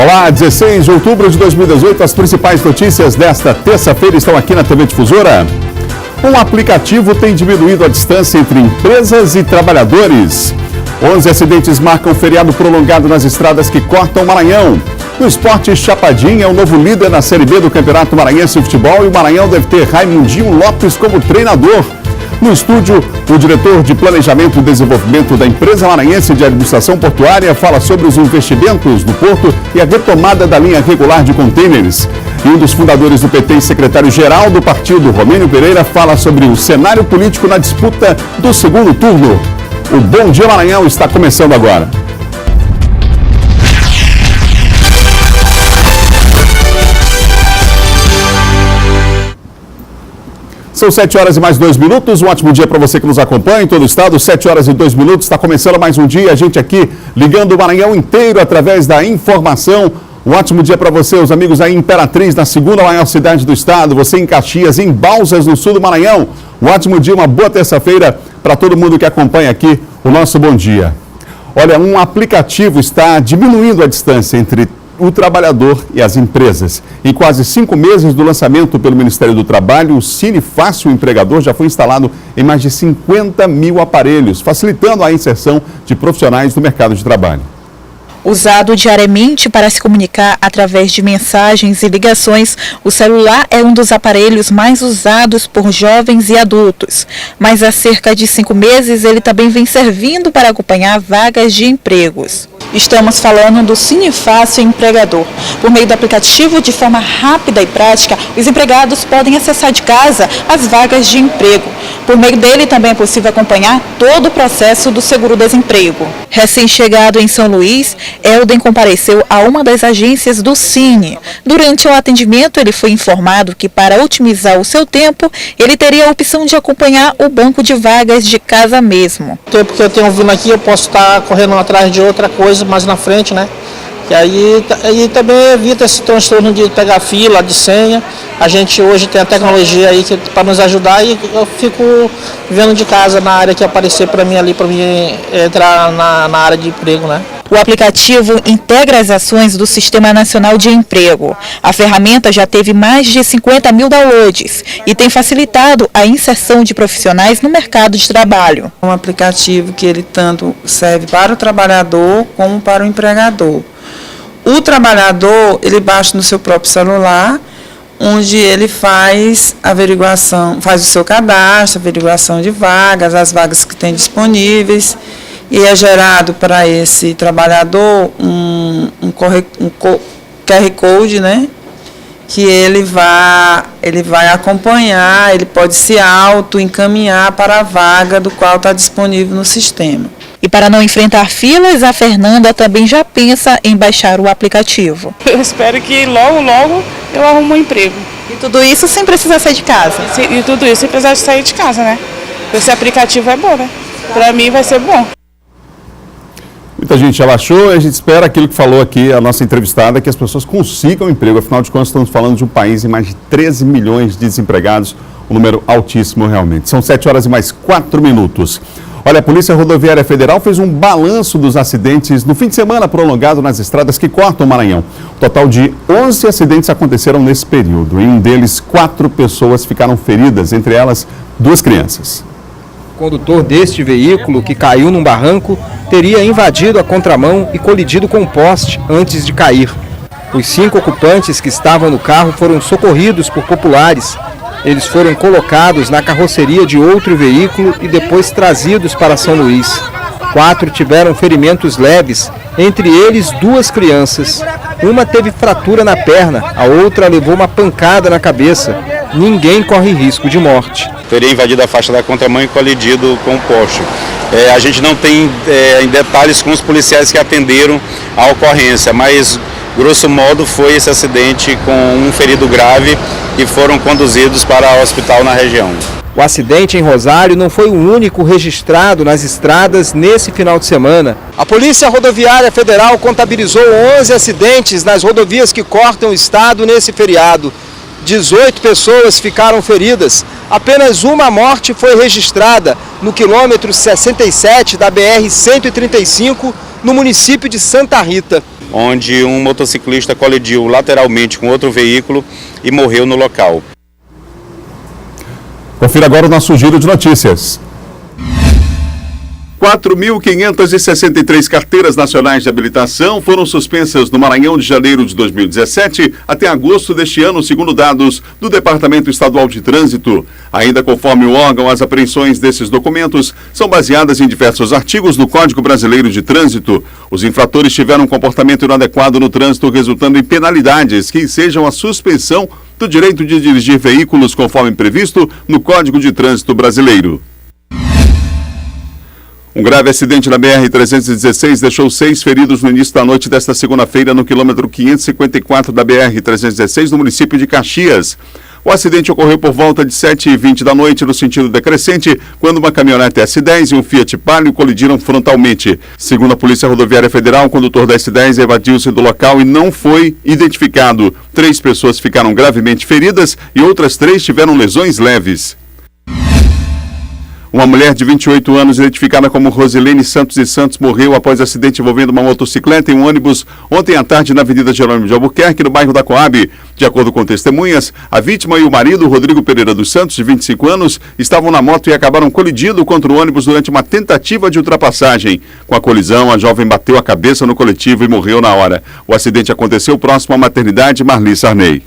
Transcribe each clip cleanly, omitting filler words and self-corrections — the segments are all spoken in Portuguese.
Olá, 16 de outubro de 2018, as principais notícias desta terça-feira estão aqui na TV Difusora. Um aplicativo tem diminuído a distância entre empresas e trabalhadores. 11 acidentes marcam feriado prolongado nas estradas que cortam o Maranhão. No esporte, Chapadinha é o novo líder na Série B do Campeonato Maranhense de Futebol e o Maranhão deve ter Raimundinho Lopes como treinador. No estúdio, o diretor de Planejamento e Desenvolvimento da Empresa Maranhense de Administração Portuária fala sobre os investimentos no porto e a retomada da linha regular de contêineres. E um dos fundadores do PT e secretário-geral do partido, Romênio Pereira, fala sobre o cenário político na disputa do segundo turno. O Bom Dia Maranhão está começando agora. São 7 horas e mais 2 minutos, um ótimo dia para você que nos acompanha em todo o estado, 7 horas e 2 minutos, está começando mais um dia, a gente aqui ligando o Maranhão inteiro através da informação. Um ótimo dia para você, os amigos aí em Imperatriz, na segunda maior cidade do estado, você em Caxias, em Balsas, no sul do Maranhão. Um ótimo dia, uma boa terça-feira para todo mundo que acompanha aqui o nosso Bom Dia. Olha, um aplicativo está diminuindo a distância entre o trabalhador e as empresas. Em quase 5 meses do lançamento pelo Ministério do Trabalho, o Cine Fácil Empregador já foi instalado em mais de 50 mil aparelhos, facilitando a inserção de profissionais no mercado de trabalho. Usado diariamente para se comunicar através de mensagens e ligações, o celular é um dos aparelhos mais usados por jovens e adultos. Mas há cerca de 5 meses ele também vem servindo para acompanhar vagas de empregos. Estamos falando do Cine Fácil Empregador. Por meio do aplicativo, de forma rápida e prática, os empregados podem acessar de casa as vagas de emprego. Por meio dele também é possível acompanhar todo o processo do seguro-desemprego. Recém-chegado em São Luís, Elden compareceu a uma das agências do Cine. Durante o atendimento, ele foi informado que para otimizar o seu tempo, ele teria a opção de acompanhar o banco de vagas de casa mesmo. O tempo que eu tenho vindo aqui, eu posso estar correndo atrás de outra coisa mais na frente, né? E aí também evita esse transtorno de pegar fila, de senha. A gente hoje tem a tecnologia aí para nos ajudar e eu fico vendo de casa na área que aparecer para mim ali, para mim entrar na área de emprego, né? O aplicativo integra as ações do Sistema Nacional de Emprego. A ferramenta já teve mais de 50 mil downloads e tem facilitado a inserção de profissionais no mercado de trabalho. Um aplicativo que ele tanto serve para o trabalhador como para o empregador. O trabalhador, ele baixa no seu próprio celular, onde ele faz averiguação, faz o seu cadastro, averiguação de vagas, as vagas que tem disponíveis, e é gerado para esse trabalhador um QR Code, né? Que ele vai acompanhar, ele pode se auto-encaminhar para a vaga do qual está disponível no sistema. E para não enfrentar filas, a Fernanda também já pensa em baixar o aplicativo. Eu espero que logo eu arrume um emprego. E tudo isso sem precisar sair de casa? E tudo isso sem precisar sair de casa, né? Esse aplicativo é bom, né? Para mim vai ser bom. Muita gente já baixou e a gente espera aquilo que falou aqui a nossa entrevistada, que as pessoas consigam emprego. Afinal de contas, estamos falando de um país em mais de 13 milhões de desempregados, um número altíssimo realmente. São 7 horas e mais 4 minutos. Olha, a Polícia Rodoviária Federal fez um balanço dos acidentes no fim de semana prolongado nas estradas que cortam o Maranhão. Um total de 11 acidentes aconteceram nesse período. Em um deles, 4 pessoas ficaram feridas, entre elas 2 crianças. O condutor deste veículo, que caiu num barranco, teria invadido a contramão e colidido com um poste antes de cair. Os 5 ocupantes que estavam no carro foram socorridos por populares. Eles foram colocados na carroceria de outro veículo e depois trazidos para São Luís. 4 tiveram ferimentos leves, entre eles 2 crianças. Uma teve fratura na perna, a outra levou uma pancada na cabeça. Ninguém corre risco de morte. Teria invadido a faixa da contramão e colidido com o poste. A gente não tem em detalhes com os policiais que atenderam a ocorrência, mas grosso modo foi esse acidente com um ferido grave e foram conduzidos para o hospital na região. O acidente em Rosário não foi o único registrado nas estradas nesse final de semana. A Polícia Rodoviária Federal contabilizou 11 acidentes nas rodovias que cortam o estado nesse feriado. 18 pessoas ficaram feridas. Apenas uma morte foi registrada no quilômetro 67 da BR-135, no município de Santa Rita. onde um motociclista colidiu lateralmente com outro veículo e morreu no local. Confira agora o nosso giro de notícias. 4.563 carteiras nacionais de habilitação foram suspensas no Maranhão de janeiro de 2017 até agosto deste ano, segundo dados do Departamento Estadual de Trânsito. Ainda conforme o órgão, as apreensões desses documentos são baseadas em diversos artigos do Código Brasileiro de Trânsito. Os infratores tiveram um comportamento inadequado no trânsito, resultando em penalidades que sejam a suspensão do direito de dirigir veículos conforme previsto no Código de Trânsito Brasileiro. Um grave acidente na BR-316 deixou 6 feridos no início da noite desta segunda-feira no quilômetro 554 da BR-316, no município de Caxias. O acidente ocorreu por volta de 7h20 da noite no sentido decrescente, quando uma caminhonete S10 e um Fiat Palio colidiram frontalmente. Segundo a Polícia Rodoviária Federal, o condutor da S10 evadiu-se do local e não foi identificado. 3 pessoas ficaram gravemente feridas e outras 3 tiveram lesões leves. Uma mulher de 28 anos, identificada como Rosilene Santos e Santos, morreu após acidente envolvendo uma motocicleta e um ônibus ontem à tarde na Avenida Jerônimo de Albuquerque, no bairro da Coab. De acordo com testemunhas, a vítima e o marido, Rodrigo Pereira dos Santos, de 25 anos, estavam na moto e acabaram colidindo contra o ônibus durante uma tentativa de ultrapassagem. Com a colisão, a jovem bateu a cabeça no coletivo e morreu na hora. O acidente aconteceu próximo à maternidade Marli Sarney.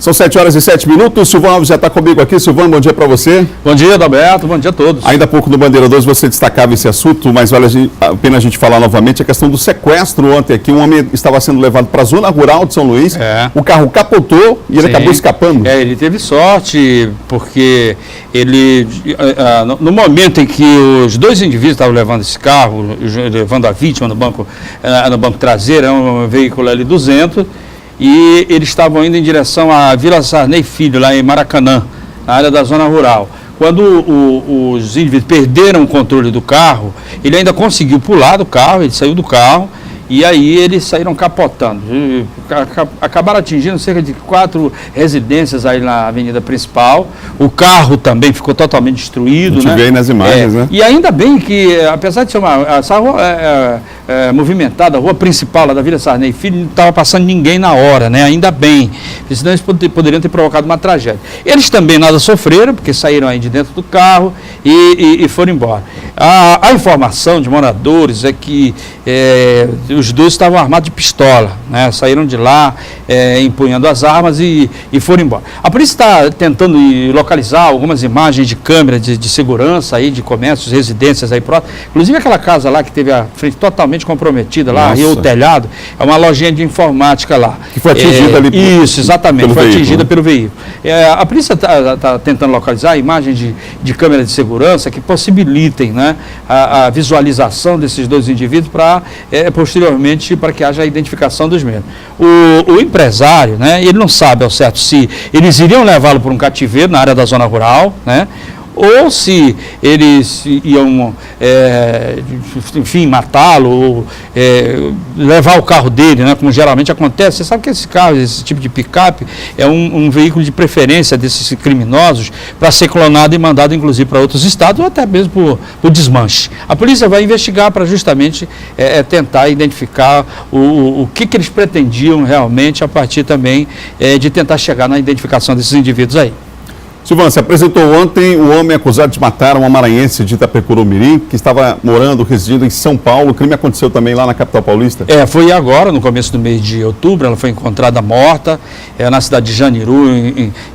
São 7h07. Silvão Alves já está comigo aqui. Silvão, bom dia para você. Bom dia, Adalberto. Bom dia a todos. Ainda há pouco no Bandeira 2 você destacava esse assunto, mas vale a pena a gente falar novamente a questão do sequestro ontem aqui. Um homem estava sendo levado para a zona rural de São Luís. O carro capotou e ele acabou escapando. Ele teve sorte porque ele, no momento em que os 2 indivíduos estavam levando esse carro, levando a vítima no banco traseiro, é um veículo L200, e eles estavam indo em direção à Vila Sarney Filho, lá em Maracanã, na área da zona rural. Quando os indivíduos perderam o controle do carro, ele ainda conseguiu pular do carro, ele saiu do carro, e aí eles saíram capotando. Acabaram atingindo cerca de 4 residências aí na avenida principal. O carro também ficou totalmente destruído. A gente vê aí nas imagens, né? E ainda bem que, apesar de ser essa rua movimentada, a rua principal lá da Vila Sarney Filho, não estava passando ninguém na hora, né? Ainda bem, senão eles poderiam ter provocado uma tragédia. Eles também nada sofreram, porque saíram aí de dentro do carro e foram embora. A informação de moradores é que os 2 estavam armados de pistola, né? Saíram de lá empunhando as armas e foram embora. A polícia está tentando localizar algumas imagens de câmeras de segurança aí, de comércios, residências aí próximas. Inclusive aquela casa lá que teve a frente totalmente comprometida lá, Rio Telhado, é uma lojinha de informática lá. Que foi atingida ali Isso, exatamente, foi atingida pelo veículo. A polícia está tentando localizar imagens de câmeras de segurança que possibilitem, né, a visualização desses 2 indivíduos para, posteriormente, para que haja a identificação dos mesmos. O empresário, né, ele não sabe ao certo se eles iriam levá-lo para um cativeiro na área da zona rural, né, ou se eles iam, enfim, matá-lo, ou levar o carro dele, né, como geralmente acontece. Você sabe que esse carro, esse tipo de picape, é um veículo de preferência desses criminosos para ser clonado e mandado, inclusive, para outros estados, ou até mesmo por desmanche. A polícia vai investigar para justamente tentar identificar o que eles pretendiam realmente, a partir também de tentar chegar na identificação desses indivíduos aí. Silvão, se apresentou ontem o homem acusado de matar uma maranhense de Itapecuru-Mirim, que estava residindo em São Paulo. O crime aconteceu também lá na capital paulista? Foi agora, no começo do mês de outubro, ela foi encontrada morta, na cidade de Janiru,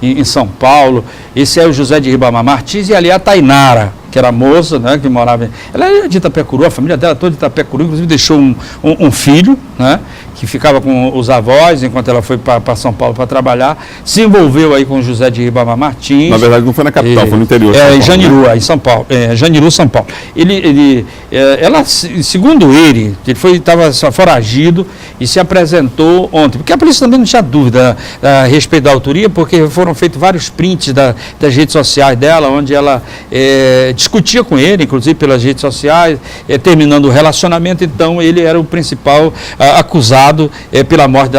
em São Paulo. Esse é o José de Ribamar Martins e ali é a Tainara, que era moça, né, que morava... Ela é de Itapecuru, a família dela toda de Itapecuru, inclusive deixou um filho, né, que ficava com os avós enquanto ela foi para São Paulo para trabalhar, se envolveu aí com o José de Ribamar Martins. Na verdade não foi na capital, foi no interior. Em Janiru, né? Em São Paulo, Janiru, São Paulo. Ela, segundo ele estava foragido e se apresentou ontem, porque a polícia também não tinha dúvida a respeito da autoria, porque foram feitos vários prints das redes sociais dela, onde ela discutia com ele, inclusive pelas redes sociais, terminando o relacionamento. Então ele era o principal acusado pela morte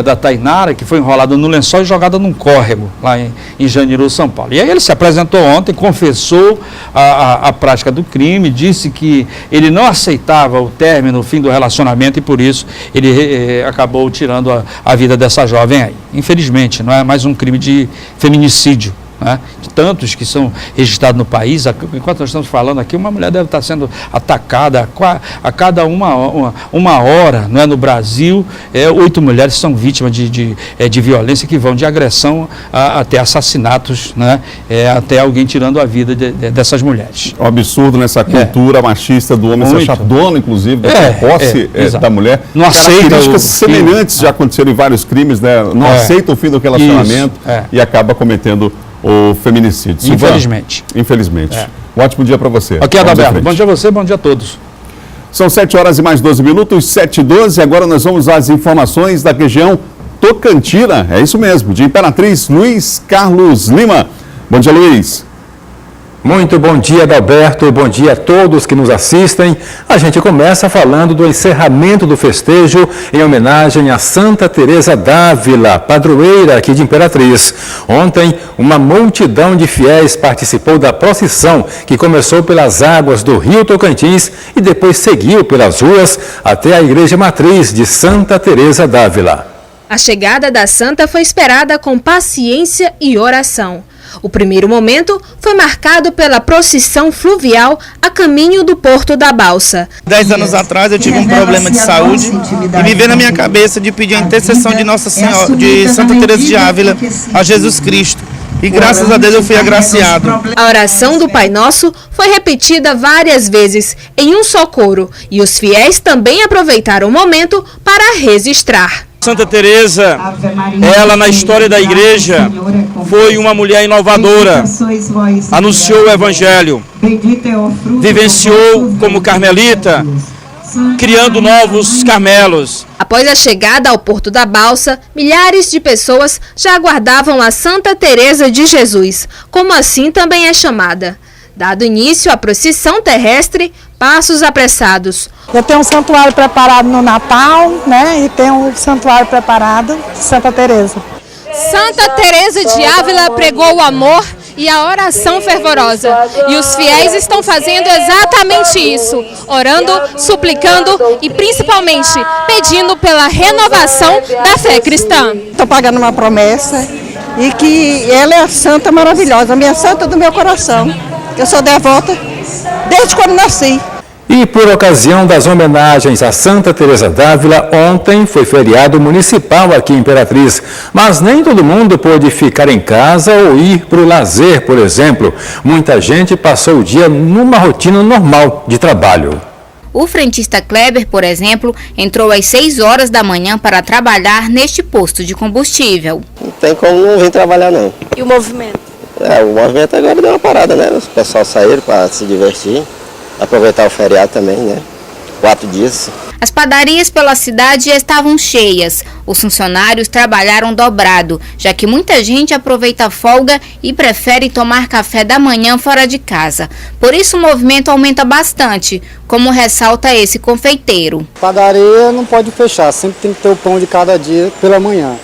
da Tainara, que foi enrolada no lençol e jogada num córrego, lá em Janiru, São Paulo. E aí ele se apresentou ontem, confessou a prática do crime, disse que ele não aceitava o término, o fim do relacionamento, e por isso ele acabou tirando a vida dessa jovem aí. Infelizmente, não é mais um crime de feminicídio, né, de tantos que são registrados no país. Enquanto nós estamos falando aqui, uma mulher deve estar sendo atacada a cada uma hora, não é, no Brasil. 8 mulheres são vítimas de violência, que vão de agressão até assassinatos, né, até alguém tirando a vida dessas mulheres. É um absurdo nessa cultura machista do homem ser achar dono, inclusive, da posse da mulher. Não aceita. Características semelhantes já aconteceram em vários crimes, né? Não aceita o fim do relacionamento e acaba cometendo o feminicídio. Infelizmente. Infelizmente. Um ótimo dia para você. Ok, Adalberto. Bom dia a você, bom dia a todos. São 7 horas e mais 12 minutos, 7h12. Agora nós vamos às informações da região Tocantina. É isso mesmo, de Imperatriz, Luiz Carlos Lima. Bom dia, Luiz. Muito bom dia, Adalberto. Bom dia a todos que nos assistem. A gente começa falando do encerramento do festejo em homenagem a Santa Teresa d'Ávila, padroeira aqui de Imperatriz. Ontem, uma multidão de fiéis participou da procissão que começou pelas águas do Rio Tocantins e depois seguiu pelas ruas até a Igreja Matriz de Santa Teresa d'Ávila. A chegada da santa foi esperada com paciência e oração. O primeiro momento foi marcado pela procissão fluvial a caminho do Porto da Balsa. 10 anos atrás eu tive um problema de saúde e me veio na minha cabeça de pedir a intercessão de Nossa Senhora, de Santa Teresa de Ávila a Jesus Cristo. E graças a Deus eu fui agraciado. A oração do Pai Nosso foi repetida várias vezes em um só coro e os fiéis também aproveitaram o momento para registrar. Santa Teresa, ela na história da igreja foi uma mulher inovadora, anunciou o evangelho, vivenciou como carmelita, criando novos carmelos. Após a chegada ao Porto da Balsa, milhares de pessoas já aguardavam a Santa Teresa de Jesus, como assim também é chamada. Dado início à procissão terrestre, passos apressados. Eu tenho um santuário preparado no Natal, né? E tenho um santuário preparado de Santa Teresa. Santa Teresa de Ávila pregou o amor e a oração fervorosa. E os fiéis estão fazendo exatamente isso, orando, suplicando e principalmente pedindo pela renovação da fé cristã. Estou pagando uma promessa e que ela é a santa maravilhosa, a minha santa do meu coração. Eu sou devota desde quando nasci. E por ocasião das homenagens a Santa Teresa d'Ávila, ontem foi feriado municipal aqui em Imperatriz. Mas nem todo mundo pôde ficar em casa ou ir para o lazer, por exemplo. Muita gente passou o dia numa rotina normal de trabalho. O frentista Kleber, por exemplo, entrou às 6 horas da manhã para trabalhar neste posto de combustível. Não tem como não vir trabalhar, não. E o movimento? O movimento agora deu uma parada, né? Os pessoal saíram para se divertir, aproveitar o feriado também, né? 4 dias. As padarias pela cidade estavam cheias. Os funcionários trabalharam dobrado, já que muita gente aproveita a folga e prefere tomar café da manhã fora de casa. Por isso o movimento aumenta bastante, como ressalta esse confeiteiro. Padaria não pode fechar, sempre tem que ter o pão de cada dia pela manhã.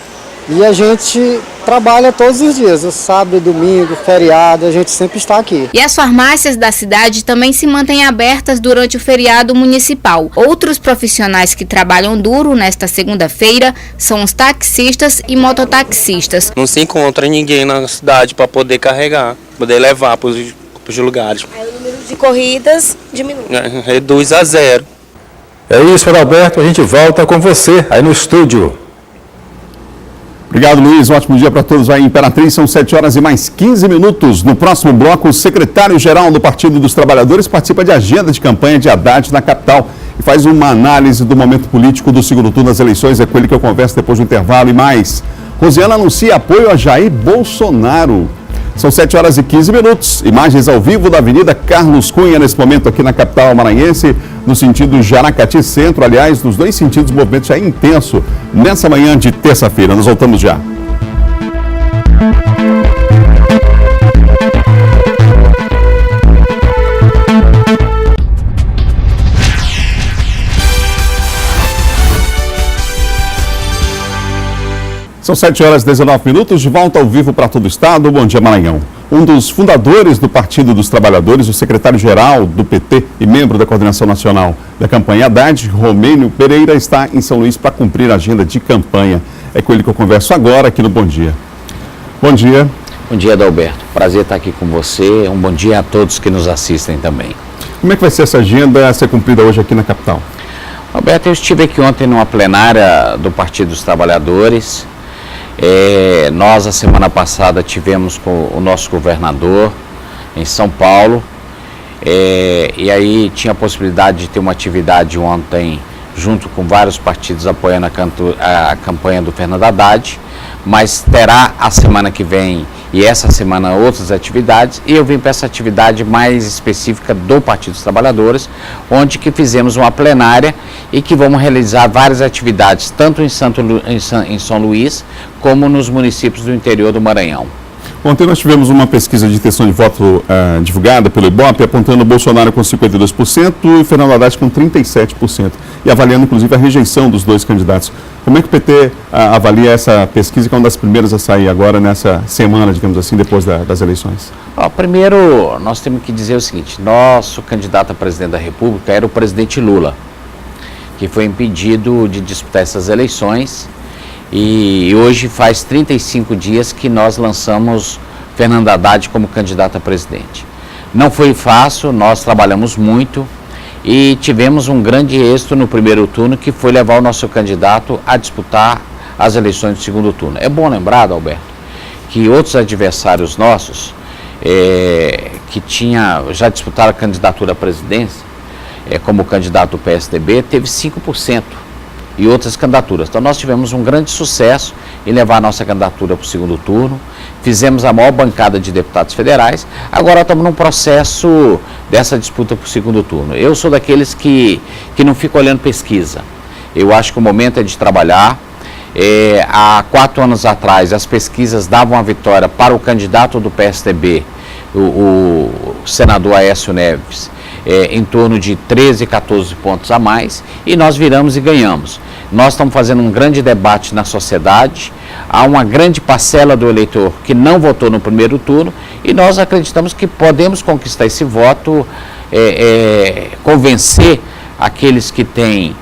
E a gente trabalha todos os dias, sábado, domingo, feriado, a gente sempre está aqui. E as farmácias da cidade também se mantêm abertas durante o feriado municipal. Outros profissionais que trabalham duro nesta segunda-feira são os taxistas e mototaxistas. Não se encontra ninguém na cidade para poder carregar, poder levar para os lugares. Aí o número de corridas diminui. Reduz a 0. É isso, Adalberto, a gente volta com você aí no estúdio. Obrigado, Luiz. Um ótimo dia para todos aí em Imperatriz. São 7 horas e mais 15 minutos. No próximo bloco, o secretário-geral do Partido dos Trabalhadores participa de agenda de campanha de Haddad na capital e faz uma análise do momento político do segundo turno das eleições. É com ele que eu converso depois do intervalo e mais. Rosiana anuncia apoio a Jair Bolsonaro. São 7 horas e 15 minutos. Imagens ao vivo da Avenida Carlos Cunha, nesse momento aqui na capital maranhense, no sentido Jaracati Centro. Aliás, nos dois sentidos, o movimento já é intenso nessa manhã de terça-feira. Nós voltamos já. São 7h19, de volta ao vivo para todo o estado. Bom dia, Maranhão. Um dos fundadores do Partido dos Trabalhadores, o secretário-geral do PT e membro da coordenação nacional da campanha Haddad, Romênio Pereira, está em São Luís para cumprir a agenda de campanha. É com ele que eu converso agora aqui no Bom Dia. Bom dia. Bom dia, Adalberto. Prazer estar aqui com você. Um bom dia a todos que nos assistem também. Como é que vai ser essa agenda a ser cumprida hoje aqui na capital? Alberto, eu estive aqui ontem numa plenária do Partido dos Trabalhadores. Nós, a semana passada, tivemos com o nosso governador em São Paulo. E aí tinha a possibilidade de ter uma atividade ontem junto com vários partidos apoiando a campanha do Fernando Haddad. Mas terá a semana que vem e essa semana outras atividades, e eu vim para essa atividade mais específica do Partido dos Trabalhadores, onde que fizemos uma plenária e que vamos realizar várias atividades, tanto em São Luís, como nos municípios do interior do Maranhão. Ontem nós tivemos uma pesquisa de intenção de voto divulgada pelo Ibope, apontando Bolsonaro com 52% e Fernando Haddad com 37%, e avaliando inclusive a rejeição dos dois candidatos. Como é que o PT avalia essa pesquisa, que é uma das primeiras a sair agora nessa semana, digamos assim, depois das eleições? Primeiro, nós temos que dizer o seguinte: nosso candidato a presidente da República era o presidente Lula, que foi impedido de disputar essas eleições. E hoje faz 35 dias que nós lançamos Fernando Haddad como candidato a presidente. Não foi fácil, nós trabalhamos muito e tivemos um grande êxito no primeiro turno, que foi levar o nosso candidato a disputar as eleições do segundo turno. É bom lembrar, Alberto, que outros adversários nossos que já disputaram a candidatura à presidência, como o candidato do PSDB, teve 5%. E outras candidaturas. Então nós tivemos um grande sucesso em levar a nossa candidatura para o segundo turno, fizemos a maior bancada de deputados federais, agora estamos num processo dessa disputa para o segundo turno. Eu sou daqueles que não ficam olhando pesquisa. Eu acho que o momento é de trabalhar. Há 4 anos atrás as pesquisas davam a vitória para o candidato do PSDB, o senador Aécio Neves, em torno de 13, 14 pontos a mais, e nós viramos e ganhamos. Nós estamos fazendo um grande debate na sociedade, há uma grande parcela do eleitor que não votou no primeiro turno, e nós acreditamos que podemos conquistar esse voto, convencer aqueles que têm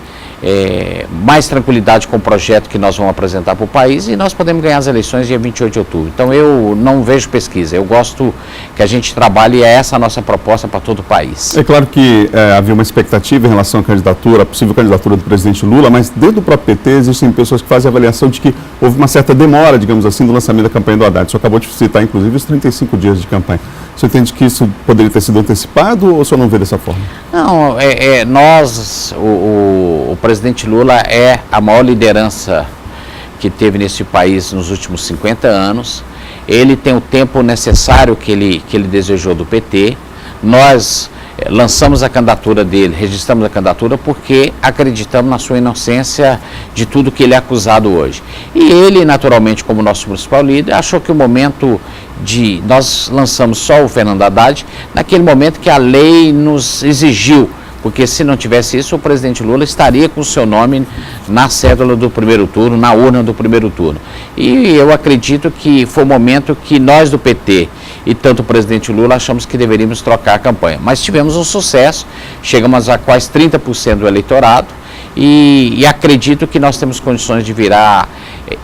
mais tranquilidade com o projeto que nós vamos apresentar para o país, e nós podemos ganhar as eleições dia 28 de outubro. Então eu não vejo pesquisa, eu gosto que a gente trabalhe, e é essa a nossa proposta para todo o país. É claro que havia uma expectativa em relação à candidatura, a possível candidatura do presidente Lula, mas dentro do próprio PT existem pessoas que fazem a avaliação de que houve uma certa demora, digamos assim, do lançamento da campanha do Haddad. O senhor acabou de citar, inclusive, os 35 dias de campanha. O senhor entende que isso poderia ter sido antecipado, ou o senhor não vê dessa forma? Não, o presidente Lula é a maior liderança que teve nesse país nos últimos 50 anos. Ele tem o tempo necessário que ele desejou do PT. Nós lançamos a candidatura dele, registramos a candidatura porque acreditamos na sua inocência de tudo que ele é acusado hoje. E ele, naturalmente, como nosso principal líder, achou que o momento nós lançamos só o Fernando Haddad naquele momento que a lei nos exigiu, porque se não tivesse isso, o presidente Lula estaria com o seu nome na cédula do primeiro turno, na urna do primeiro turno. E eu acredito que foi o momento que nós do PT e tanto o presidente Lula achamos que deveríamos trocar a campanha. Mas tivemos um sucesso, chegamos a quase 30% do eleitorado, e acredito que nós temos condições de virar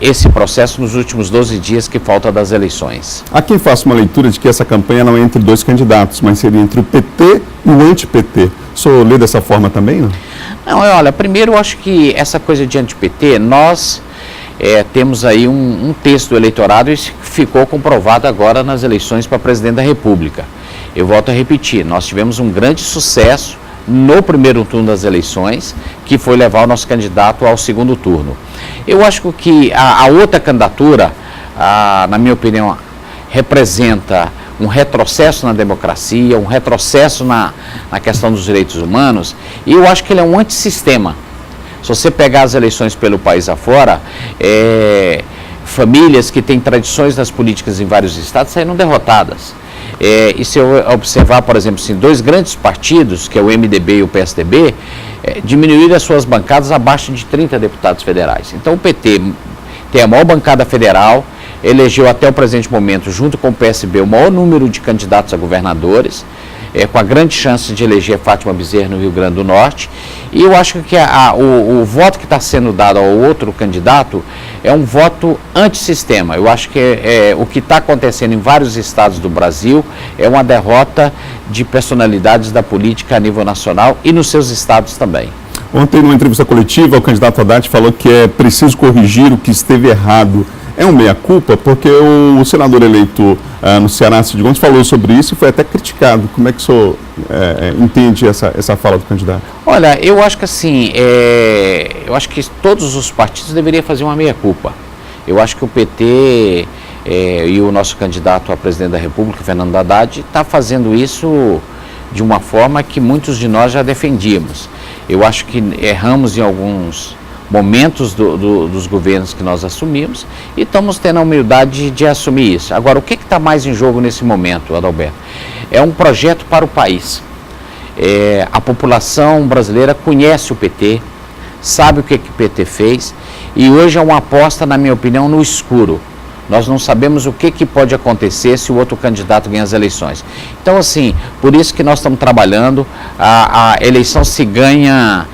esse processo nos últimos 12 dias que falta das eleições. Há quem faça uma leitura de que essa campanha não é entre dois candidatos, mas seria entre o PT e o anti-PT. O senhor lê dessa forma também, não? Não, olha, primeiro eu acho que essa coisa de anti-PT, nós temos aí um texto do eleitorado, e ficou comprovado agora nas eleições para presidente da República. Eu volto a repetir, nós tivemos um grande sucesso no primeiro turno das eleições, que foi levar o nosso candidato ao segundo turno. Eu acho que a outra candidatura, na minha opinião, representa um retrocesso na democracia, um retrocesso na questão dos direitos humanos, e eu acho que ele é um antissistema. Se você pegar as eleições pelo país afora, famílias que têm tradições nas políticas em vários estados saíram derrotadas. E se eu observar, por exemplo, assim, dois grandes partidos, que é o MDB e o PSDB, diminuíram as suas bancadas abaixo de 30 deputados federais. Então o PT tem a maior bancada federal, elegeu até o presente momento, junto com o PSB, o maior número de candidatos a governadores, com a grande chance de eleger Fátima Bezerra no Rio Grande do Norte. E eu acho que o voto que está sendo dado ao outro candidato é um voto antissistema. Eu acho que o que está acontecendo em vários estados do Brasil é uma derrota de personalidades da política a nível nacional e nos seus estados também. Ontem, numa entrevista coletiva, o candidato Haddad falou que é preciso corrigir o que esteve errado. É um meia-culpa, porque o senador eleito no Ceará, Cid Gomes, falou sobre isso e foi até criticado. Como é que o senhor entende essa fala do candidato? Olha, eu acho que assim, eu acho que todos os partidos deveriam fazer uma meia-culpa. Eu acho que o PT e o nosso candidato a presidente da República, Fernando Haddad, está fazendo isso de uma forma que muitos de nós já defendíamos. Eu acho que erramos em alguns momentos dos governos que nós assumimos e estamos tendo a humildade de assumir isso. Agora, o que está mais em jogo nesse momento, Adalberto? É um projeto para o país. A população brasileira conhece o PT, sabe o que o PT fez e hoje é uma aposta, na minha opinião, no escuro. Nós não sabemos o que pode acontecer se o outro candidato ganhar as eleições. Então, assim, por isso que nós estamos trabalhando, a eleição se ganha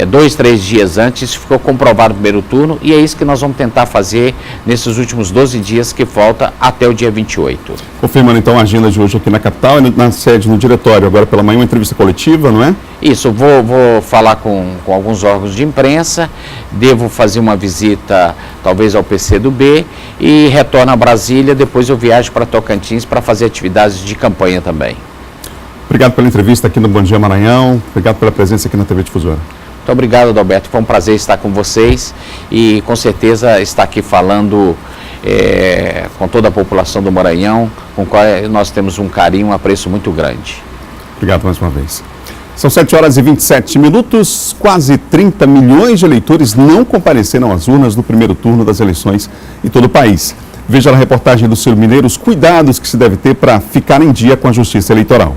2, 3 dias antes, isso ficou comprovado no primeiro turno e é isso que nós vamos tentar fazer nesses últimos 12 dias que falta até o dia 28. Confirmando então a agenda de hoje aqui na capital e na sede, no diretório, agora pela manhã uma entrevista coletiva, não é? Isso, vou falar com alguns órgãos de imprensa, devo fazer uma visita talvez ao PCdoB e retorno a Brasília, depois eu viajo para Tocantins para fazer atividades de campanha também. Obrigado pela entrevista aqui no Bom Dia Maranhão, obrigado pela presença aqui na TV Difusora. Muito obrigado, Adalberto. Foi um prazer estar com vocês e com certeza estar aqui falando com toda a população do Maranhão, com a qual nós temos um carinho, um apreço muito grande. Obrigado mais uma vez. São 7h27, quase 30 milhões de eleitores não compareceram às urnas no primeiro turno das eleições em todo o país. Veja na reportagem do Ciro Mineiro os cuidados que se deve ter para ficar em dia com a Justiça Eleitoral.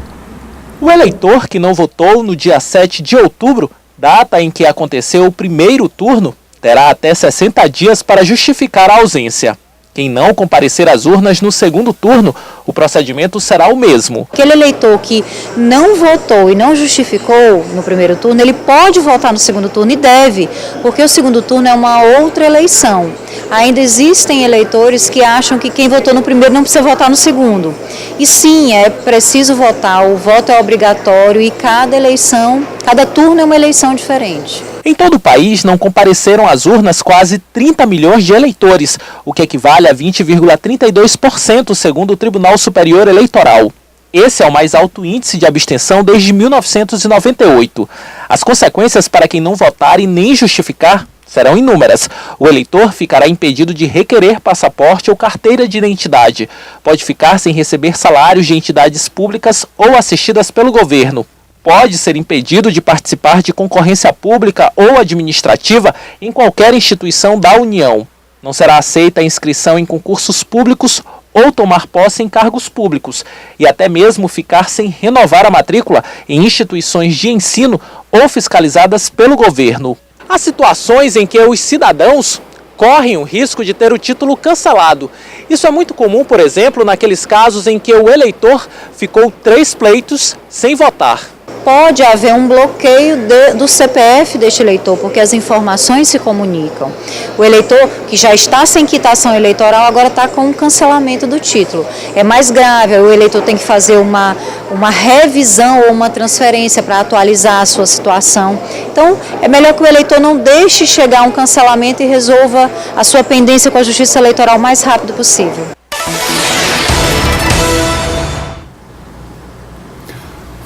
O eleitor que não votou no dia 7 de outubro, data em que aconteceu o primeiro turno, terá até 60 dias para justificar a ausência. Quem não comparecer às urnas no segundo turno, o procedimento será o mesmo. Aquele eleitor que não votou e não justificou no primeiro turno, ele pode votar no segundo turno e deve, porque o segundo turno é uma outra eleição. Ainda existem eleitores que acham que quem votou no primeiro não precisa votar no segundo. E sim, é preciso votar, o voto é obrigatório e cada turno é uma eleição diferente. Em todo o país, não compareceram às urnas quase 30 milhões de eleitores, o que equivale a 20,32% segundo o Tribunal Superior Eleitoral. Esse é o mais alto índice de abstenção desde 1998. As consequências para quem não votar e nem justificar serão inúmeras. O eleitor ficará impedido de requerer passaporte ou carteira de identidade. Pode ficar sem receber salários de entidades públicas ou assistidas pelo governo. Pode ser impedido de participar de concorrência pública ou administrativa em qualquer instituição da União. Não será aceita a inscrição em concursos públicos ou tomar posse em cargos públicos, e até mesmo ficar sem renovar a matrícula em instituições de ensino ou fiscalizadas pelo governo. Há situações em que os cidadãos correm o risco de ter o título cancelado. Isso é muito comum, por exemplo, naqueles casos em que o eleitor ficou 3 pleitos sem votar. Pode haver um bloqueio do CPF deste eleitor, porque as informações se comunicam. O eleitor que já está sem quitação eleitoral agora está com um cancelamento do título. É mais grave, o eleitor tem que fazer uma revisão ou uma transferência para atualizar a sua situação. Então, é melhor que o eleitor não deixe chegar a um cancelamento e resolva a sua pendência com a Justiça Eleitoral o mais rápido possível. –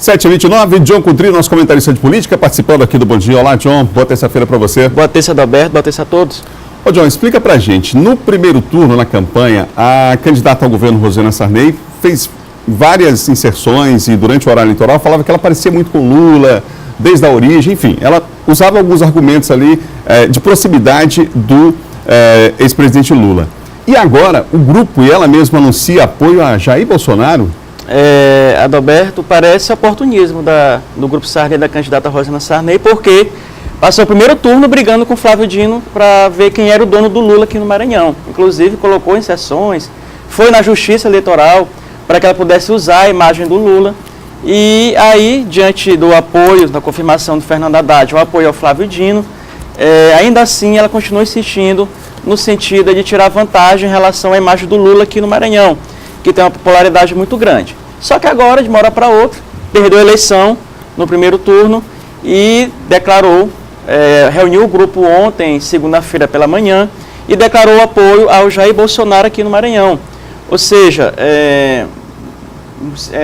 7h29, John Coutry, nosso comentarista de política, participando aqui do Bom Dia. Olá, John, boa terça-feira para você. Boa terça, Adalberto, boa terça a todos. Ô, John, explica pra gente, no primeiro turno, na campanha, a candidata ao governo, Rosiana Sarney, fez várias inserções e durante o horário eleitoral falava que ela parecia muito com Lula, desde a origem, enfim, ela usava alguns argumentos ali de proximidade do ex-presidente Lula. E agora, o grupo e ela mesma anuncia apoio a Jair Bolsonaro? Adalberto, parece oportunismo do grupo Sarney, da candidata Rosiana Sarney, porque passou o primeiro turno brigando com o Flávio Dino para ver quem era o dono do Lula aqui no Maranhão. Inclusive colocou em sessões, foi na Justiça Eleitoral para que ela pudesse usar a imagem do Lula. E aí, diante do apoio, da confirmação do Fernando Haddad, o apoio ao Flávio Dino, ainda assim ela continua insistindo no sentido de tirar vantagem em relação à imagem do Lula aqui no Maranhão, que tem uma popularidade muito grande. Só que agora, de uma hora para outra, perdeu a eleição no primeiro turno e declarou, reuniu o grupo ontem, segunda-feira pela manhã, e declarou apoio ao Jair Bolsonaro aqui no Maranhão. Ou seja,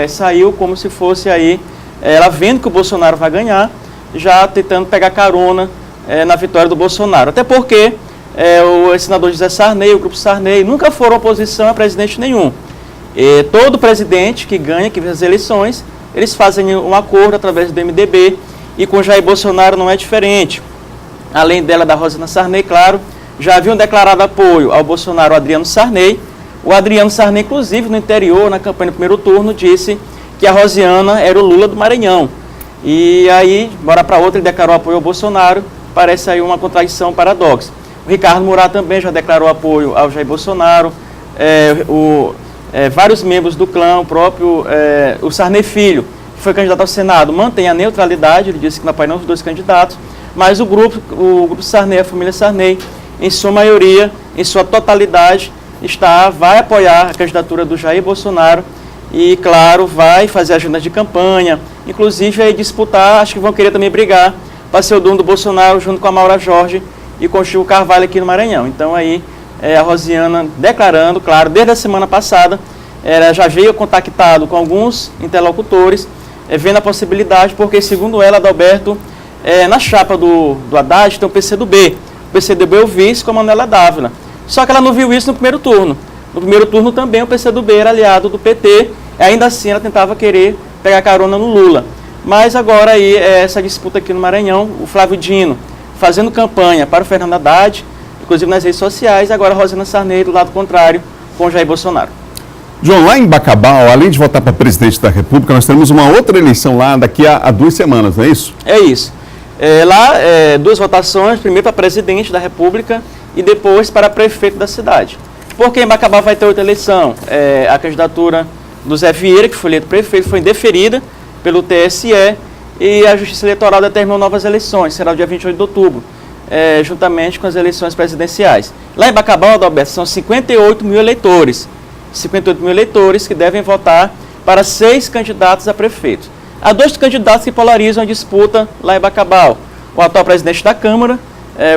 saiu como se fosse aí, ela vendo que o Bolsonaro vai ganhar, já tentando pegar carona na vitória do Bolsonaro. Até porque o senador José Sarney, o grupo Sarney, nunca foram oposição a presidente nenhum. Todo presidente que ganha, que vence as eleições, eles fazem um acordo através do MDB, e com Jair Bolsonaro não é diferente. Além dela, da Rosana Sarney, claro, já haviam declarado apoio ao Bolsonaro, o Adriano Sarney. O Adriano Sarney, inclusive, no interior, na campanha do primeiro turno, disse que a Rosiana era o Lula do Maranhão. E aí, de uma hora para outra, ele declarou apoio ao Bolsonaro. Parece aí uma contradição, um paradoxo. O Ricardo Murat também já declarou apoio ao Jair Bolsonaro. Vários membros do clã, o próprio o Sarney Filho, que foi candidato ao Senado, mantém a neutralidade. Ele disse que não apoia os dois candidatos, mas o grupo Sarney, a família Sarney, em sua maioria, em sua totalidade, vai apoiar a candidatura do Jair Bolsonaro e, claro, vai fazer agendas de campanha, inclusive aí disputar, acho que vão querer também brigar para ser o dono do Bolsonaro junto com a Maura Jorge e com o Chico Carvalho aqui no Maranhão. Então aí a Rosiana declarando, claro, desde a semana passada, ela já veio contactado com alguns interlocutores, vendo a possibilidade, porque segundo ela, Adalberto, na chapa do Haddad tem o PCdoB. O PCdoB é o vice com a Manuela Dávila. Só que ela não viu isso no primeiro turno. No primeiro turno também o PCdoB era aliado do PT, ainda assim ela tentava querer pegar carona no Lula. Mas agora aí, essa disputa aqui no Maranhão, o Flávio Dino fazendo campanha para o Fernando Haddad, inclusive nas redes sociais, e agora a Rosana Sarney do lado contrário, com o Jair Bolsonaro. João, lá em Bacabal, além de votar para presidente da República, nós temos uma outra eleição lá daqui a 2 semanas, não é isso? É isso. Lá, 2 votações, primeiro para presidente da República e depois para prefeito da cidade. Porque em Bacabal vai ter outra eleição. A candidatura do Zé Vieira, que foi eleito prefeito, foi indeferida pelo TSE e a Justiça Eleitoral determinou novas eleições, será o dia 28 de outubro, juntamente com as eleições presidenciais. Lá em Bacabal, Adalberto, são 58 mil eleitores. 58 mil eleitores que devem votar para 6 candidatos a prefeito. Há 2 candidatos que polarizam a disputa lá em Bacabal. O atual presidente da Câmara,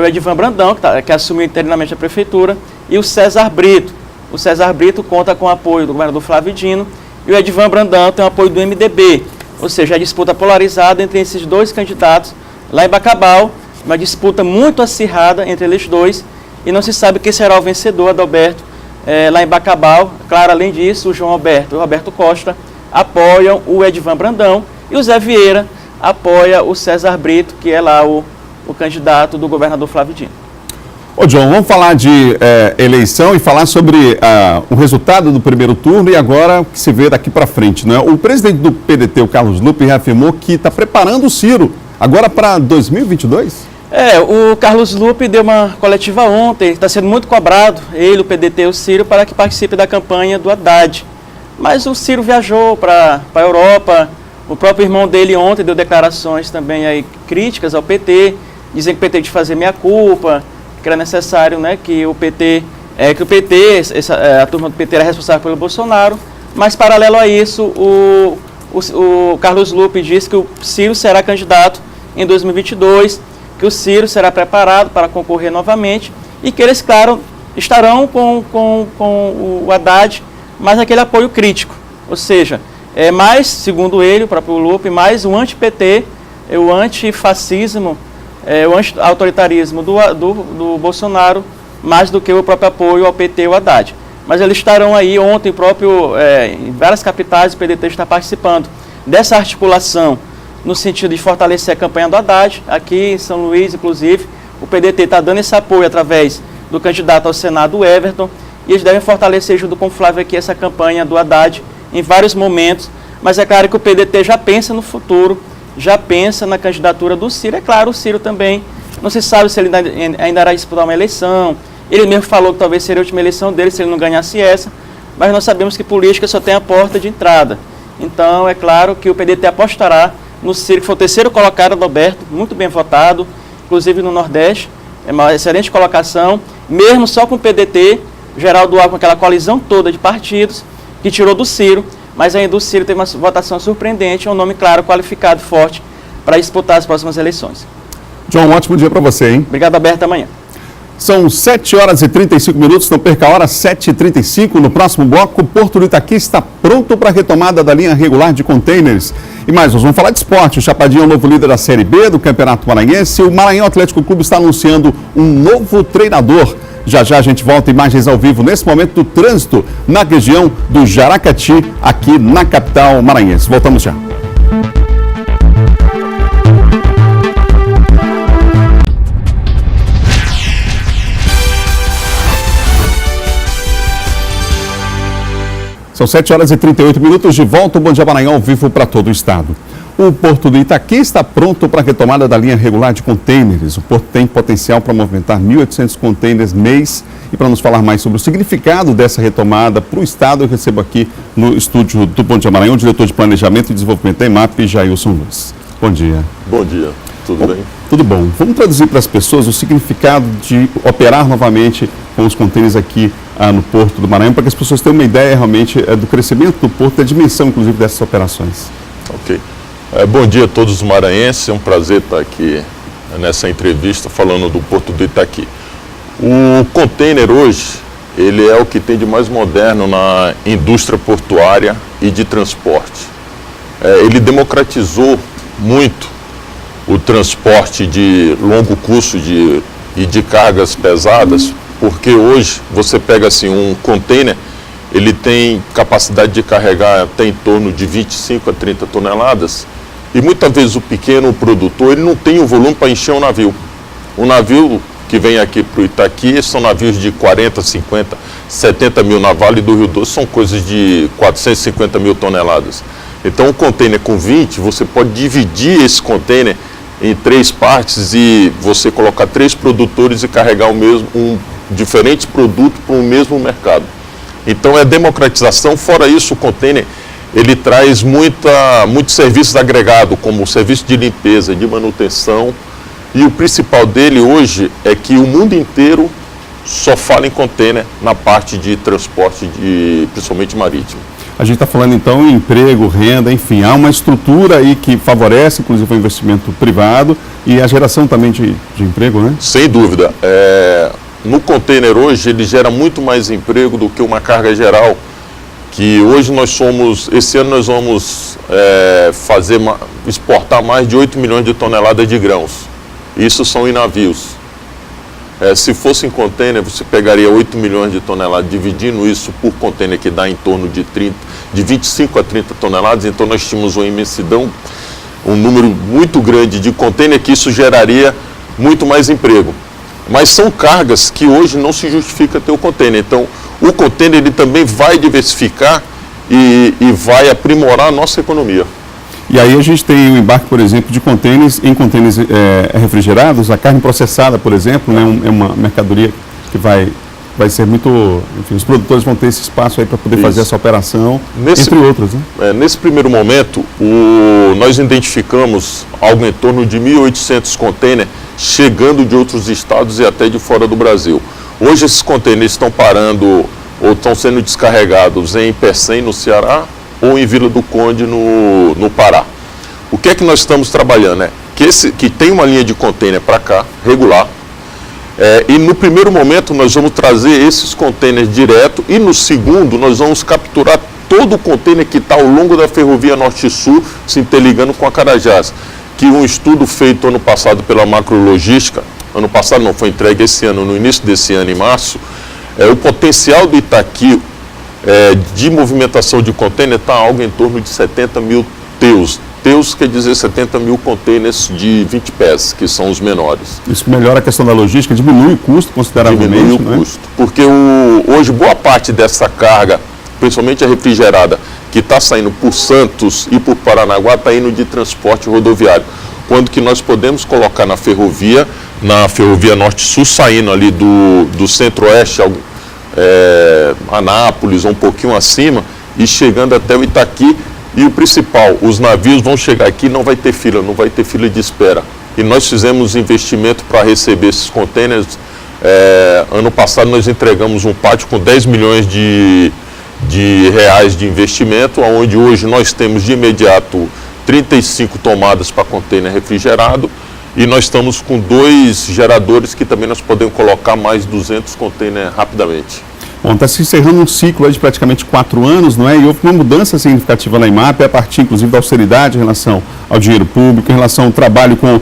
o Edivan Brandão, que assumiu interinamente a prefeitura, e o César Brito. O César Brito conta com o apoio do governador Flávio Dino e o Edivan Brandão tem o apoio do MDB. Ou seja, a disputa polarizada entre esses 2 candidatos lá em Bacabal, uma disputa muito acirrada entre eles dois, e não se sabe quem será o vencedor, Adalberto, lá em Bacabal. Claro, além disso, o João Alberto e o Roberto Costa apoiam o Edivan Brandão e o Zé Vieira apoia o César Brito, que é lá o candidato do governador Flávio Dino. Ô, John, vamos falar de eleição e falar sobre o resultado do primeiro turno e agora o que se vê daqui para frente, né? O presidente do PDT, o Carlos Lupe, reafirmou que está preparando o Ciro agora para 2022? O Carlos Lupe deu uma coletiva ontem, está sendo muito cobrado, ele, o PDT e o Ciro, para que participe da campanha do Haddad. Mas o Ciro viajou para a Europa, o próprio irmão dele ontem deu declarações também aí críticas ao PT, dizem que o PT tem de fazer meia-culpa, que era necessário, né, que o PT, a turma do PT era responsável pelo Bolsonaro, mas paralelo a isso, o Carlos Lupe disse que o Ciro será candidato em 2022, que o Ciro será preparado para concorrer novamente e que eles, claro, estarão com o Haddad, mas aquele apoio crítico, ou seja, mais, segundo ele, o próprio Lupe, mais o anti-PT, o antifascismo, o anti-autoritarismo do Bolsonaro, mais do que o próprio apoio ao PT e ao Haddad. Mas eles estarão aí, ontem em várias capitais o PDT está participando dessa articulação no sentido de fortalecer a campanha do Haddad. Aqui em São Luís, inclusive, o PDT está dando esse apoio através do candidato ao Senado, Everton, e eles devem fortalecer junto com o Flávio aqui essa campanha do Haddad em vários momentos, mas é claro que o PDT já pensa no futuro, já pensa na candidatura do Ciro. É claro, o Ciro também, não se sabe se ele ainda irá disputar uma eleição. Ele mesmo falou que talvez seria a última eleição dele se ele não ganhasse essa, mas nós sabemos que política só tem a porta de entrada. Então, é claro que o PDT apostará no Ciro, que foi o terceiro colocado, Adalberto, muito bem votado, inclusive no Nordeste, é uma excelente colocação, mesmo só com o PDT, Geraldo Alckmin com aquela coalizão toda de partidos, que tirou do Ciro, mas ainda o Ciro teve uma votação surpreendente, é um nome claro, qualificado, forte, para disputar as próximas eleições. John, um ótimo dia para você, hein? Obrigado, Alberto, amanhã. São 7 horas e 35 minutos, não perca a hora, 7h35. No próximo bloco, o Porto do Itaqui está pronto para a retomada da linha regular de contêineres. E mais, nós vamos falar de esporte. O Chapadinho é o novo líder da Série B do Campeonato Maranhense. O Maranhão Atlético Clube está anunciando um novo treinador. Já já a gente volta, imagens ao vivo nesse momento do trânsito na região do Jaracati, aqui na capital maranhense. Voltamos já. São 7 horas e 38 minutos, de volta o Bom Dia Maranhão ao vivo para todo o estado. O Porto do Itaqui está pronto para a retomada da linha regular de contêineres. O porto tem potencial para movimentar 1.800 contêineres mês. E para nos falar mais sobre o significado dessa retomada para o estado, eu recebo aqui no estúdio do Bom Dia Maranhão o diretor de Planejamento e Desenvolvimento da EMAP, Jailson Luiz. Bom dia. Bom dia, tudo bem? Tudo bom. Vamos traduzir para as pessoas o significado de operar novamente com os contêineres aqui no Porto do Maranhão, para que as pessoas tenham uma ideia realmente do crescimento do Porto, da dimensão, inclusive, dessas operações. Ok. Bom dia a todos os maranhenses, é um prazer estar aqui nessa entrevista falando do Porto do Itaqui. O contêiner hoje, ele é o que tem de mais moderno na indústria portuária e de transporte. Ele democratizou muito o transporte de longo curso e de cargas pesadas, porque hoje você pega assim um container, ele tem capacidade de carregar até em torno de 25 a 30 toneladas e muitas vezes o pequeno produtor ele não tem o volume para encher um navio. O navio que vem aqui para o Itaqui são navios de 40, 50, 70 mil na Vale do Rio Doce, são coisas de 450 mil toneladas. Então um container com 20, você pode dividir esse container em 3 partes e você colocar 3 produtores e carregar diferentes produtos para o mesmo mercado. Então é democratização. Fora isso, o container ele traz muitos serviços agregados, como o serviço de limpeza, de manutenção, e o principal dele hoje é que o mundo inteiro só fala em container na parte de transporte, principalmente marítimo. A gente está falando então em emprego, renda, enfim, há uma estrutura aí que favorece, inclusive, o investimento privado e a geração também de emprego, né? Sem dúvida. No container hoje ele gera muito mais emprego do que uma carga geral, que hoje esse ano nós vamos exportar mais de 8 milhões de toneladas de grãos. Isso são em navios. Se fosse em container, você pegaria 8 milhões de toneladas, dividindo isso por container, que dá em torno de 25 a 30 toneladas, então nós tínhamos uma imensidão, um número muito grande de container, que isso geraria muito mais emprego. Mas são cargas que hoje não se justifica ter o container. Então, o container ele também vai diversificar e vai aprimorar a nossa economia. E aí a gente tem o embarque, por exemplo, de contêineres em contêineres refrigerados, a carne processada, por exemplo, né, é uma mercadoria que vai ser muito... Enfim, os produtores vão ter esse espaço aí para poder fazer essa operação, entre outras, né? Nesse primeiro momento, nós identificamos algo em torno de 1.800 contêineres chegando de outros estados e até de fora do Brasil. Hoje esses contêineres estão parando ou estão sendo descarregados em Pecém, no Ceará, ou em Vila do Conde, no Pará. O que é que nós estamos trabalhando? Né? Que tem uma linha de contêiner para cá, regular, e no primeiro momento nós vamos trazer esses contêineres direto e no segundo nós vamos capturar todo o contêiner que está ao longo da ferrovia Norte-Sul, se interligando com a Carajás, que um estudo feito ano passado pela Macrologística, ano passado não, foi entregue esse ano, no início desse ano, em março, o potencial do Itaqui de movimentação de contêiner está algo em torno de 70 mil TEUs. TEUs quer dizer 70 mil contêineres de 20 pés, que são os menores. Isso melhora a questão da logística, diminui o custo consideravelmente. Diminui o custo, porque hoje boa parte dessa carga principalmente a refrigerada, que está saindo por Santos e por Paranaguá, está indo de transporte rodoviário. Quando que nós podemos colocar na ferrovia Norte-Sul, saindo ali do Centro-Oeste, Anápolis, um pouquinho acima, e chegando até o Itaqui. E o principal, os navios vão chegar aqui, não vai ter fila de espera. E nós fizemos investimento para receber esses contêineres. Ano passado nós entregamos um pátio com 10 milhões de reais de investimento, onde hoje nós temos de imediato 35 tomadas para contêiner refrigerado, e nós estamos com 2 geradores que também nós podemos colocar mais 200 contêineres rapidamente. Bom, está se encerrando um ciclo de praticamente 4 anos, não é? E houve uma mudança significativa na IMAP, a partir, inclusive, da austeridade em relação ao dinheiro público, em relação ao trabalho com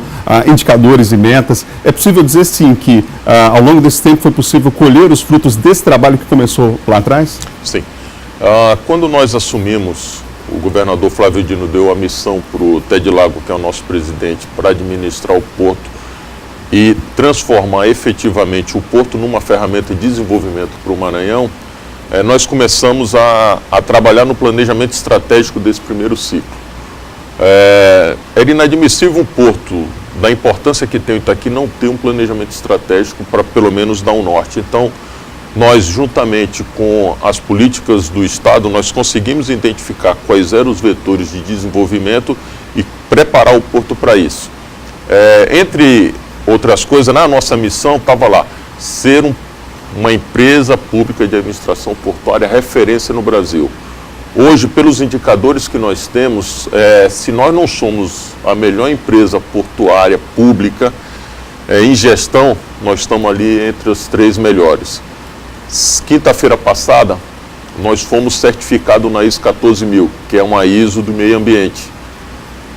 indicadores e metas. É possível dizer, sim, que ao longo desse tempo foi possível colher os frutos desse trabalho que começou lá atrás? Sim. Quando nós assumimos, o governador Flávio Dino deu a missão para o Ted Lago, que é o nosso presidente, para administrar o porto e transformar efetivamente o porto numa ferramenta de desenvolvimento para o Maranhão, nós começamos a trabalhar no planejamento estratégico desse primeiro ciclo. Era inadmissível um porto da importância que tem o Itaqui não ter um planejamento estratégico para pelo menos dar um norte. Então, nós, juntamente com as políticas do Estado, nós conseguimos identificar quais eram os vetores de desenvolvimento e preparar o porto para isso. Entre outras coisas, na nossa missão estava lá, ser uma empresa pública de administração portuária referência no Brasil. Hoje, pelos indicadores que nós temos, se nós não somos a melhor empresa portuária pública em gestão, nós estamos ali entre as 3 melhores. Quinta-feira passada, nós fomos certificados na ISO 14000, que é uma ISO do meio ambiente.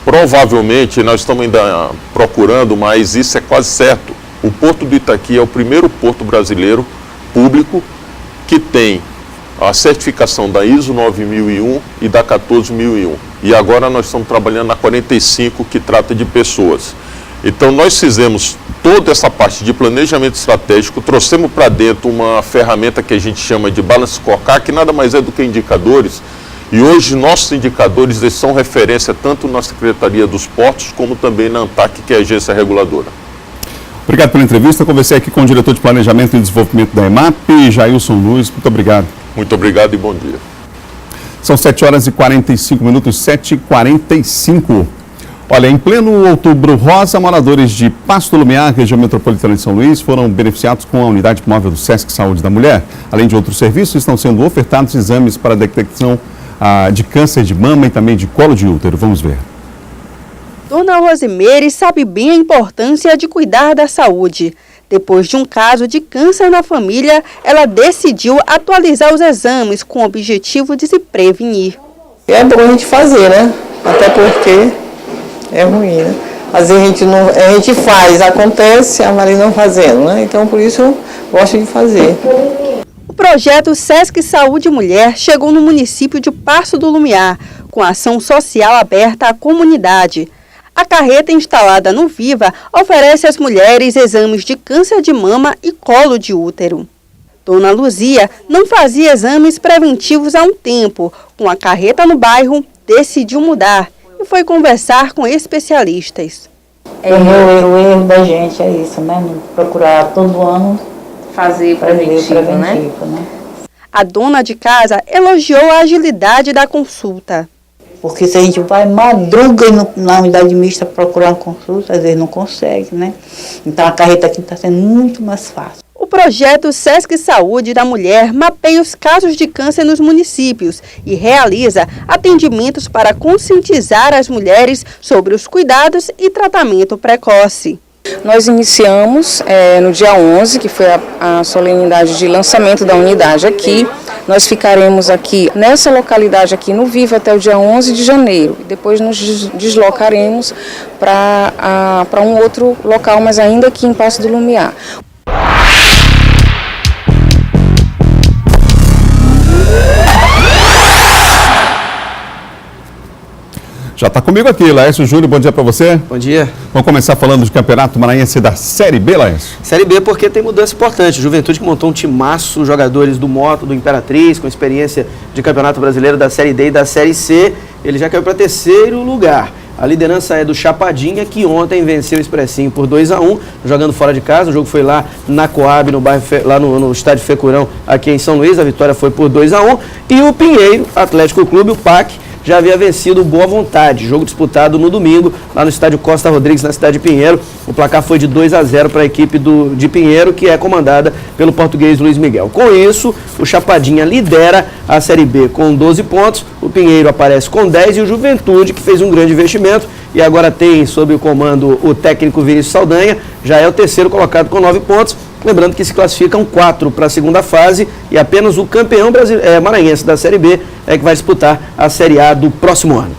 Provavelmente, nós estamos ainda procurando, mas isso é quase certo. O Porto do Itaqui é o primeiro porto brasileiro público que tem a certificação da ISO 9001 e da 14001. E agora nós estamos trabalhando na 45, que trata de pessoas. Então, nós fizemos toda essa parte de planejamento estratégico, trouxemos para dentro uma ferramenta que a gente chama de Balance Scorecard, que nada mais é do que indicadores. E hoje nossos indicadores eles são referência tanto na Secretaria dos Portos como também na ANTAC, que é a agência reguladora. Obrigado pela entrevista. Conversei aqui com o diretor de Planejamento e Desenvolvimento da IMAP, Jailson Luiz. Muito obrigado. Muito obrigado e bom dia. São 7h45, 7h45. Olha, em pleno Outubro Rosa, moradores de Paço do Lumiar, região metropolitana de São Luís, foram beneficiados com a unidade móvel do Sesc Saúde da Mulher. Além de outros serviços, estão sendo ofertados exames para detecção de câncer de mama e também de colo de útero. Vamos ver. Dona Rosimeire sabe bem a importância de cuidar da saúde. Depois de um caso de câncer na família, ela decidiu atualizar os exames com o objetivo de se prevenir. É bom a gente fazer, né? Até porque é ruim, né? Às vezes a gente faz, acontece, a Maria não fazendo, né? Então por isso eu gosto de fazer. O projeto Sesc Saúde Mulher chegou no município de Paço do Lumiar, com ação social aberta à comunidade. A carreta instalada no Viva oferece às mulheres exames de câncer de mama e colo de útero. Dona Luzia não fazia exames preventivos há um tempo. Com a carreta no bairro, decidiu mudar e foi conversar com especialistas. O erro da gente é isso, né? Procurar todo ano fazer preventivo, né? A dona de casa elogiou a agilidade da consulta. Porque se a gente vai madruga na unidade mista procurar uma consulta, às vezes não consegue, né? Então a carreta aqui está sendo muito mais fácil. O projeto Sesc Saúde da Mulher mapeia os casos de câncer nos municípios e realiza atendimentos para conscientizar as mulheres sobre os cuidados e tratamento precoce. Nós iniciamos no dia 11, que foi a solenidade de lançamento da unidade aqui. Nós ficaremos aqui nessa localidade aqui no Viva até o dia 11 de janeiro. Depois nos deslocaremos para um outro local, mas ainda aqui em Paço do Lumiar. Já está comigo aqui, Laércio Júnior, bom dia para você. Bom dia. Vamos começar falando de Campeonato Maranhense da Série B, Laércio? Série B porque tem mudança importante. Juventude que montou um timaço, jogadores do Moto, do Imperatriz, com experiência de Campeonato Brasileiro da Série D e da Série C. Ele já caiu para terceiro lugar. A liderança é do Chapadinha, que ontem venceu o Expressinho por 2-1, jogando fora de casa. O jogo foi lá na Coab, no bairro, lá no estádio Fecurão, aqui em São Luís. A vitória foi por 2-1. E o Pinheiro, Atlético Clube, o PAC, já havia vencido o Boa Vontade, jogo disputado no domingo, lá no estádio Costa Rodrigues, na cidade de Pinheiro. O placar foi de 2-0 para a equipe de Pinheiro, que é comandada pelo português Luiz Miguel. Com isso, o Chapadinha lidera a Série B com 12 pontos, o Pinheiro aparece com 10 e o Juventude, que fez um grande investimento e agora tem sob o comando o técnico Vinícius Saldanha, já é o terceiro colocado com 9 pontos. Lembrando que se classificam 4 para a segunda fase e apenas o campeão maranhense da Série B é que vai disputar a Série A do próximo ano.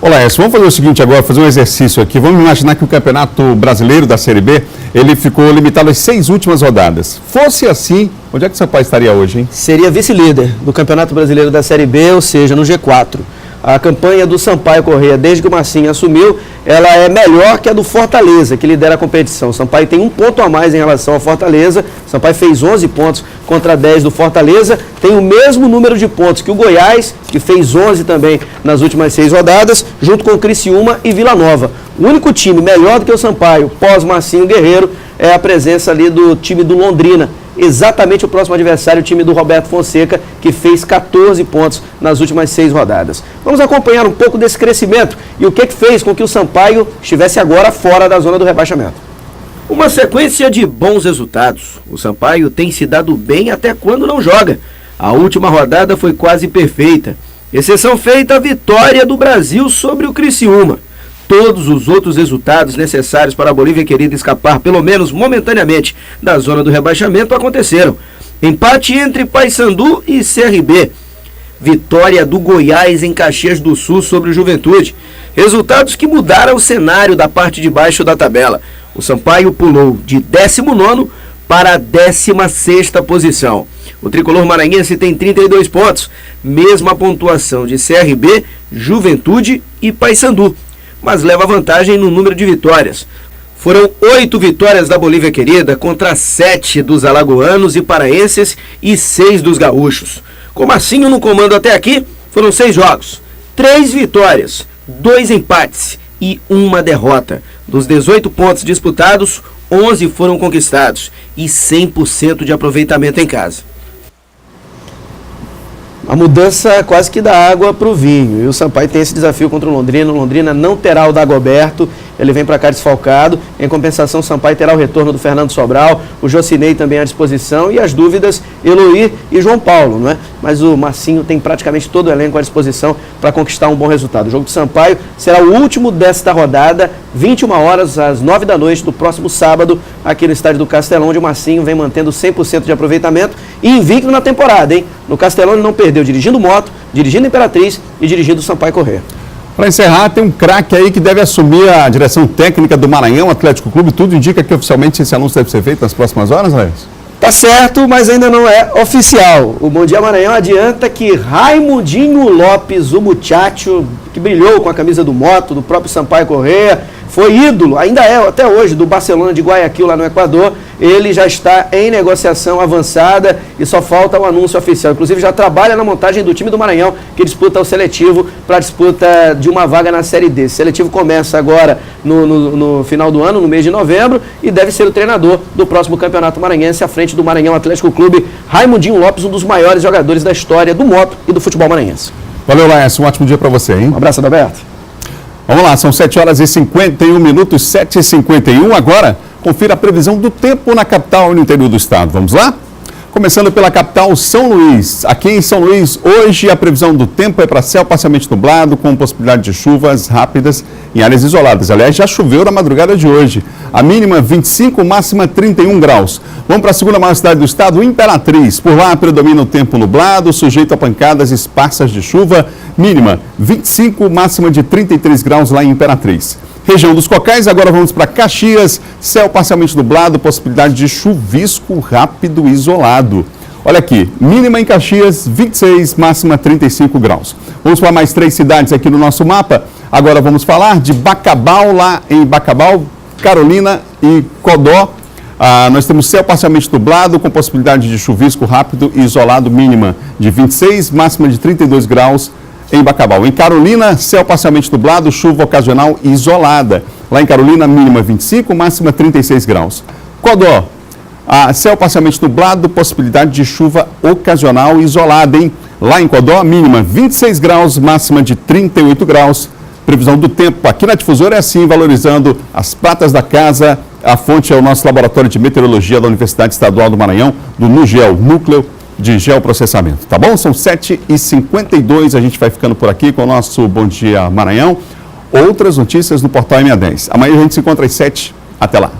Olá, Laércio, vamos fazer o seguinte agora, fazer um exercício aqui. Vamos imaginar que o Campeonato Brasileiro da Série B, ele ficou limitado às 6 últimas rodadas. Fosse assim, onde é que o Sampaio estaria hoje, hein? Seria vice-líder do Campeonato Brasileiro da Série B, ou seja, no G4. A campanha do Sampaio Corrêa, desde que o Marcinho assumiu, ela é melhor que a do Fortaleza, que lidera a competição. O Sampaio tem 1 ponto a mais em relação ao Fortaleza. O Sampaio fez 11 pontos contra 10 do Fortaleza. Tem o mesmo número de pontos que o Goiás, que fez 11 também nas últimas 6 rodadas, junto com o Criciúma e Vila Nova. O único time melhor do que o Sampaio, pós-Marcinho Guerreiro, é a presença ali do time do Londrina. Exatamente o próximo adversário, o time do Roberto Fonseca, que fez 14 pontos nas últimas 6 rodadas. Vamos acompanhar um pouco desse crescimento e o que fez com que o Sampaio estivesse agora fora da zona do rebaixamento. Uma sequência de bons resultados. O Sampaio tem se dado bem até quando não joga. A última rodada foi quase perfeita. Exceção feita a vitória do Brasil sobre o Criciúma. Todos os outros resultados necessários para a Bolívia Querida escapar, pelo menos momentaneamente, da zona do rebaixamento aconteceram. Empate entre Paysandu e CRB. Vitória do Goiás em Caxias do Sul sobre o Juventude. Resultados que mudaram o cenário da parte de baixo da tabela. O Sampaio pulou de 19º para a 16ª posição. O tricolor maranhense tem 32 pontos, mesma pontuação de CRB, Juventude e Paysandu, mas leva vantagem no número de vitórias. Foram 8 vitórias da Bolívia Querida contra 7 dos alagoanos e paraenses e 6 dos gaúchos. Com Marcinho no comando até aqui, foram 6 jogos, 3 vitórias, 2 empates e 1 derrota. Dos 18 pontos disputados, 11 foram conquistados e 100% de aproveitamento em casa. A mudança quase que dá água para o vinho. E o Sampaio tem esse desafio contra o Londrina. O Londrina não terá o Dagoberto, ele vem para cá desfalcado. Em compensação, o Sampaio terá o retorno do Fernando Sobral, o Jocinei também à disposição e as dúvidas, Eloy e João Paulo, não é? Mas o Marcinho tem praticamente todo o elenco à disposição para conquistar um bom resultado. O jogo do Sampaio será o último desta rodada, 21 horas, às 9 da noite do próximo sábado, aqui no estádio do Castelão, onde o Marcinho vem mantendo 100% de aproveitamento e invicto na temporada, hein? No Castelão ele não perdeu, dirigindo Moto, dirigindo Imperatriz e dirigindo o Sampaio Corrêa. Para encerrar, tem um craque aí que deve assumir a direção técnica do Maranhão Atlético Clube. Tudo indica que oficialmente esse anúncio deve ser feito nas próximas horas, Laércio? Tá certo, mas ainda não é oficial. O Bom Dia Maranhão adianta que Raimundinho Lopes, o muchacho que brilhou com a camisa do Moto, do próprio Sampaio Corrêa, foi ídolo, ainda é até hoje, do Barcelona de Guayaquil, lá no Equador. Ele já está em negociação avançada e só falta o anúncio oficial. Inclusive já trabalha na montagem do time do Maranhão, que disputa o seletivo para a disputa de uma vaga na Série D. O seletivo começa agora no final do ano, no mês de novembro, e deve ser o treinador do próximo Campeonato Maranhense, à frente do Maranhão Atlético Clube, Raimundinho Lopes, um dos maiores jogadores da história do Moto e do futebol maranhense. Valeu, Laércio. Um ótimo dia para você, hein? Um abraço, Adalberto. Vamos lá, são 7 horas e 51 minutos, 7h51. Agora, confira a previsão do tempo na capital e no interior do estado. Vamos lá? Começando pela capital, São Luís. Aqui em São Luís, hoje a previsão do tempo é para céu parcialmente nublado, com possibilidade de chuvas rápidas em áreas isoladas. Aliás, já choveu na madrugada de hoje. A mínima 25, máxima 31 graus. Vamos para a segunda maior cidade do estado, Imperatriz. Por lá predomina o tempo nublado, sujeito a pancadas esparsas de chuva. Mínima 25, máxima de 33 graus lá em Imperatriz. Região dos Cocais, agora vamos para Caxias, céu parcialmente nublado, possibilidade de chuvisco rápido e isolado. Olha aqui, mínima em Caxias, 26, máxima 35 graus. Vamos para mais 3 cidades aqui no nosso mapa. Agora vamos falar de Bacabal, lá em Bacabal, Carolina e Codó. Nós temos céu parcialmente nublado, com possibilidade de chuvisco rápido e isolado, mínima de 26, máxima de 32 graus em Bacabal. Em Carolina, céu parcialmente nublado, chuva ocasional e isolada. Lá em Carolina, mínima 25, máxima 36 graus. Codó, céu parcialmente nublado, possibilidade de chuva ocasional e isolada, hein? Lá em Codó, mínima 26 graus, máxima de 38 graus. Previsão do tempo aqui na Difusora é assim, valorizando as pratas da casa. A fonte é o nosso Laboratório de Meteorologia da Universidade Estadual do Maranhão, do NUGEL, Núcleo de Geoprocessamento. Tá bom? São 7h52, a gente vai ficando por aqui com o nosso Bom Dia Maranhão. Outras notícias no portal MA10. Amanhã a gente se encontra às 7h. Até lá.